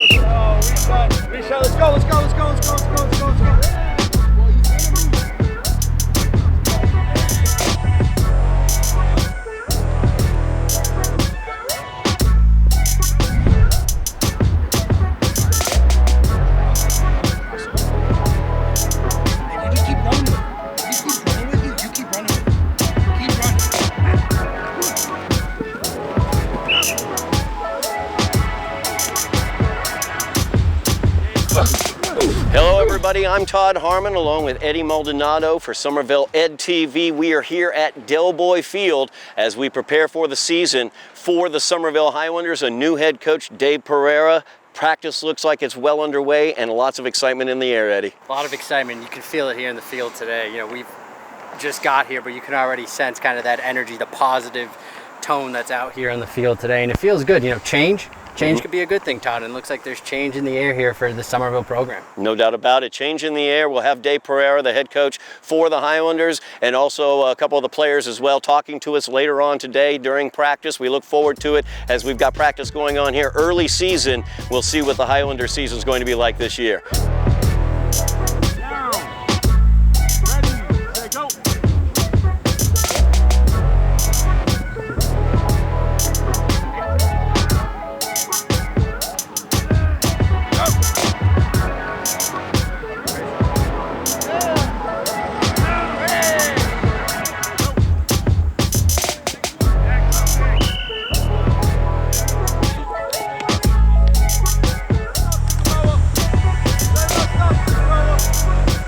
Let's go. Hello everybody, I'm Todd Harmon along with Eddy Maldonado for Somerville EdTV. We are here at Del Boy Field as we prepare for the season for the Somerville Highlanders. A new head coach, Dave Pereira. Practice looks like it's well underway and lots of excitement in the air, Eddy. A lot of excitement. You can feel it here in the field today. You know, we've just got here, but you can already sense kind of that energy, the positive tone that's out here on the field today, and it feels good. You know, change could be a good thing, Todd, and it looks like there's change in the air here for the Somerville program. No doubt about it. Change in the air. We'll have Dave Pereira, the head coach for the Highlanders, and also a couple of the players as well, talking to us later on today during practice. We look forward to it as we've got practice going on here. Early season, we'll see what the Highlander season is going to be like this year.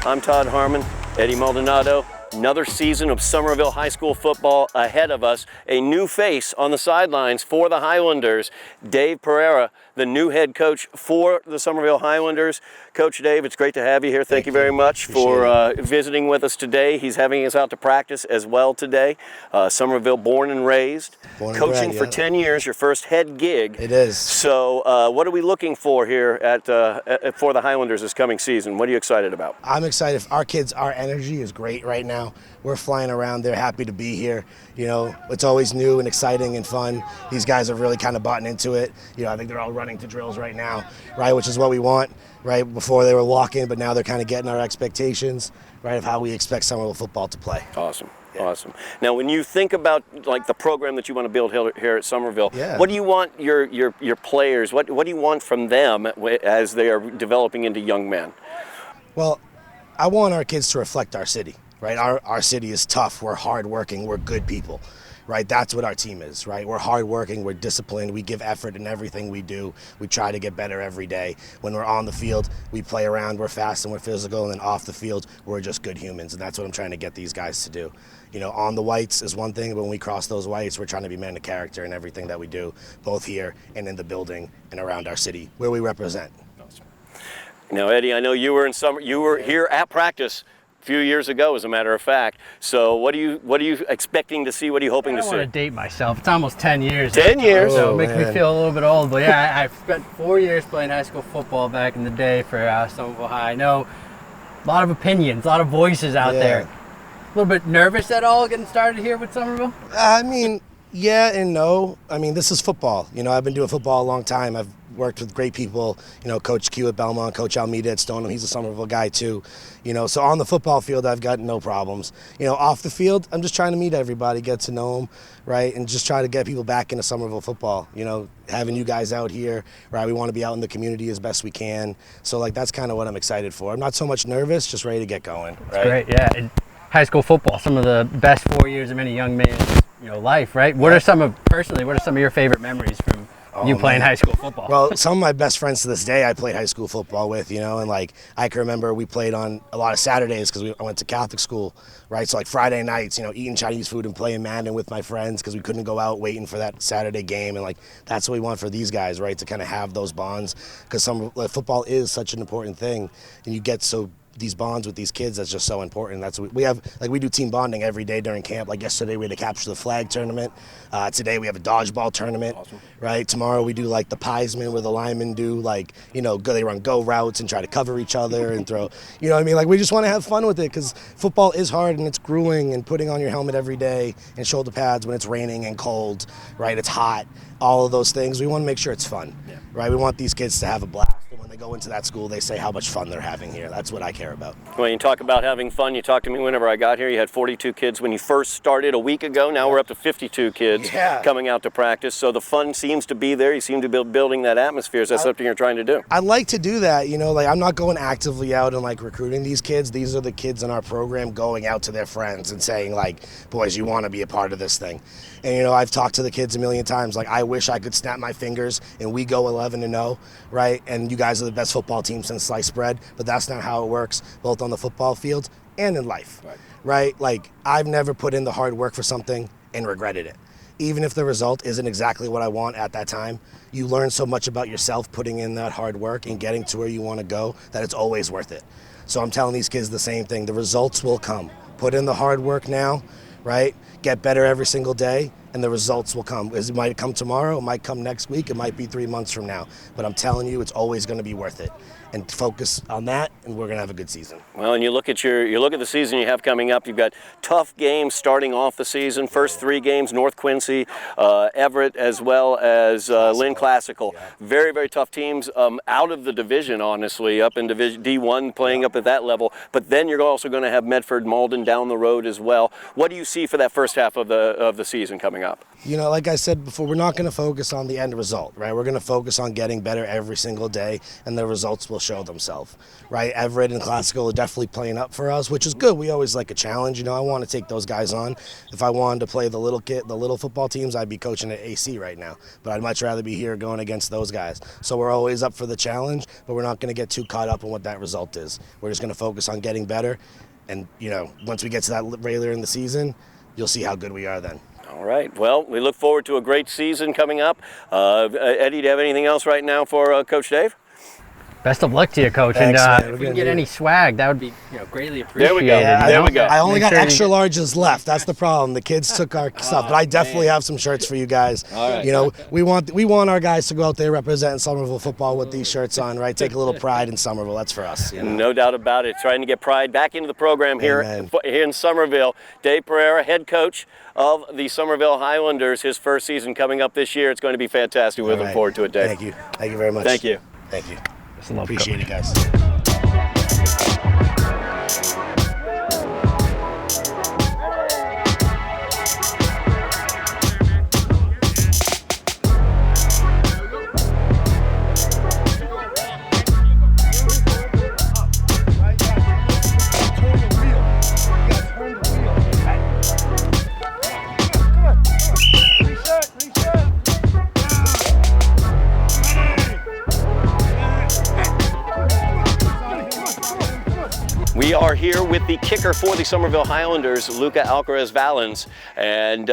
I'm Todd Harmon, Eddy Maldonado. Another season of Somerville High School football ahead of us. A new face on the sidelines for the Highlanders, Dave Pereira, the new head coach for the Somerville Highlanders. Coach Dave, it's great to have you here. Thank you very much for visiting with us today. He's having us out to practice as well today. Somerville born and raised. Coaching for 10 years, your first head gig. It is. So what are we looking for here for the Highlanders this coming season? What are you excited about? I'm excited. Our kids, our energy is great right now. We're flying around. They're happy to be here. You know, it's always new and exciting and fun. These guys have really kind of bought into it. You know, I think they're all running to drills right now, right, which is what we want, right? Before they were walking, but now they're kind of getting our expectations, right, of how we expect Somerville football to play. Awesome. Yeah. Awesome. Now, when you think about like the program that you want to build here at Somerville, yeah, what do you want your players? What do you want from them as they are developing into young men? Well, I want our kids to reflect our city. Right, our city is tough. We're hardworking. We're good people, right? That's what our team is, right? We're hardworking. We're disciplined. We give effort in everything we do. We try to get better every day. When we're on the field, we play around. We're fast and we're physical. And then off the field, we're just good humans. And that's what I'm trying to get these guys to do. You know, on the whites is one thing, but when we cross those whites, we're trying to be men of character in everything that we do, both here and in the building and around our city, where we represent. Now, Eddy, I know you were here at practice a few years ago, as a matter of fact. So what are you expecting to see? What are you hoping to see? I don't want to date myself. It's almost 10 years. 10 years? So it makes me feel a little bit old. But yeah, I spent 4 years playing high school football back in the day for Somerville High. I know a lot of opinions, a lot of voices out there. A little bit nervous at all getting started here with Somerville? I mean, yeah and no. I mean, this is football. You know, I've been doing football a long time. I've worked with great people, you know, Coach Q at Belmont, Coach Almeida at Stoneham. He's a Somerville guy too. You know, so on the football field, I've got no problems. You know, off the field, I'm just trying to meet everybody, get to know them, right, and just try to get people back into Somerville football. You know, having you guys out here, right, we want to be out in the community as best we can. So, like, that's kind of what I'm excited for. I'm not so much nervous, just ready to get going. Right? That's great, yeah. And high school football, some of the best 4 years of any young man's, you know, life, right? What are some of your favorite memories from you playing high school football? Well, some of my best friends to this day I played high school football with, you know, and like I can remember we played on a lot of Saturdays because I went to Catholic school, right? So like Friday nights, you know, eating Chinese food and playing Madden with my friends because we couldn't go out waiting for that Saturday game. And like that's what we want for these guys, right? To kind of have those bonds because football is such an important thing and you get so these bonds with these kids that's just so important. That's what we have. Like, we do team bonding every day during camp. Like yesterday we had a capture the flag tournament. Today we have a dodgeball tournament. Awesome. Right? Tomorrow we do like the Piesman where the linemen do like, you know, they run go routes and try to cover each other and throw, you know what I mean? Like, we just want to have fun with it because football is hard and it's grueling, and putting on your helmet every day and shoulder pads when it's raining and cold, right? It's hot, all of those things. We want to make sure it's fun, right? We want these kids to have a blast. And when they go into that school, they say how much fun they're having here. That's what I care about. When you talk about having fun, you talked to me whenever I got here. You had 42 kids when you first started a week ago. Now we're up to 52 kids coming out to practice. So the fun seems to be there. You seem to be building that atmosphere. Is that something you're trying to do? I like to do that. You know, like, I'm not going actively out and like recruiting these kids. These are the kids in our program going out to their friends and saying like, boys, you want to be a part of this thing. And, you know, I've talked to the kids a million times. Like, I wish I could snap my fingers and we go 11-0, right? And you guys are the best football team since sliced bread. But that's not how it works, both on the football field and in life, right? Like, I've never put in the hard work for something and regretted it. Even if the result isn't exactly what I want at that time, you learn so much about yourself putting in that hard work and getting to where you want to go that it's always worth it. So I'm telling these kids the same thing. The results will come. Put in the hard work now, right? Get better every single day, and the results will come. It might come tomorrow, it might come next week, it might be 3 months from now. But I'm telling you, it's always going to be worth it. And focus on that, and we're going to have a good season. Well, and you look at the season you have coming up. You've got tough games starting off the season. First 3 games: North Quincy, Everett, as well as Lynn Classical. Very, very tough teams out of the division, honestly, up in Division D1, playing up at that level. But then you're also going to have Medford, Malden down the road as well. What do you see for that first half of the season coming up? You know, like I said before, we're not going to focus on the end result, right? We're going to focus on getting better every single day, and the results will show themselves, right? Everett and Classical are definitely playing up for us, which is good. We always like a challenge. You know, I want to take those guys on. If I wanted to play the little football teams, I'd be coaching at AC right now. But I'd much rather be here going against those guys. So we're always up for the challenge, but we're not going to get too caught up in what that result is. We're just going to focus on getting better. And, you know, once we get to that later in the season, you'll see how good we are then. All right. Well, we look forward to a great season coming up. Eddy, do you have anything else right now for Coach Dave? Best of luck to you, Coach. Thanks, and man. if we can get any swag, that would be greatly appreciated. There we go. There we go. I only Make got sure extra larges left. That's the problem. The kids took our stuff, but I definitely have some shirts for you guys. All right. You know, we want our guys to go out there representing Somerville football with these shirts on, right? Take a little pride in Somerville. That's for us. You know? No doubt about it. Trying to get pride back into the program here in Somerville. Dave Pereira, head coach of the Somerville Highlanders. His first season coming up this year. It's going to be fantastic. We're looking forward to it, Dave. Thank you. Thank you very much. Thank you. Thank you. Love, Appreciate Coach. it, guys. We are here with the kicker for the Somerville Highlanders, Lucca Alcaraz Valens, and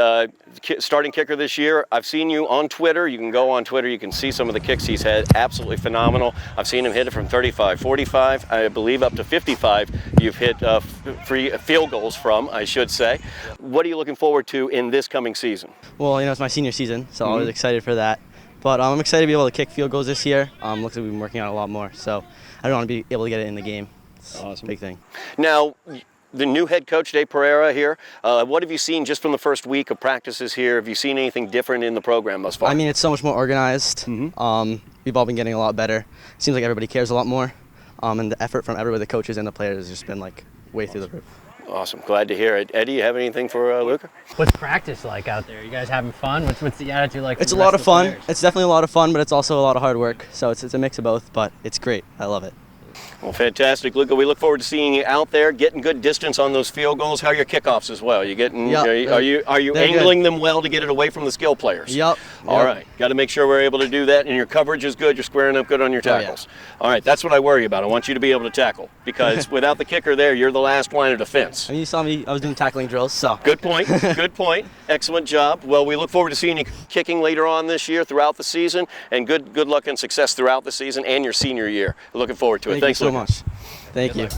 starting kicker this year. I've seen you on Twitter. You can go on Twitter. You can see some of the kicks he's had. Absolutely phenomenal. I've seen him hit it from 35, 45, I believe up to 55. You've hit free field goals from, I should say. What are you looking forward to in this coming season? Well, you know, it's my senior season, so I was excited for that. But I'm excited to be able to kick field goals this year. Looks like we've been working on it a lot more, so I want to be able to get it in the game. Awesome. Big thing. Now, the new head coach, Dave Pereira here, what have you seen just from the first week of practices here? Have you seen anything different in the program thus far? I mean, it's so much more organized. We've all been getting a lot better. It seems like everybody cares a lot more. And the effort from everybody, the coaches and the players, has just been like way through the roof. Awesome. Glad to hear it. Eddy, you have anything for Lucca? What's practice like out there? You guys having fun? What's the attitude like? It's a lot of fun. It's definitely a lot of fun, but it's also a lot of hard work. So it's a mix of both, but it's great. I love it. Well, fantastic, Lucca. We look forward to seeing you out there, getting good distance on those field goals. How are your kickoffs as well? You getting? Yep, are you angling them well to get it away from the skill players? Yep. All right. Got to make sure we're able to do that, and your coverage is good. You're squaring up good on your tackles. All right. That's what I worry about. I want you to be able to tackle because without the kicker there, you're the last line of defense. I mean, you saw me. I was doing tackling drills. So. Good point. Good point. Excellent job. Well, we look forward to seeing you kicking later on this year, throughout the season, and good luck and success throughout the season and your senior year. Looking forward to it. Thank Thanks you so Lucca. much. Thank you.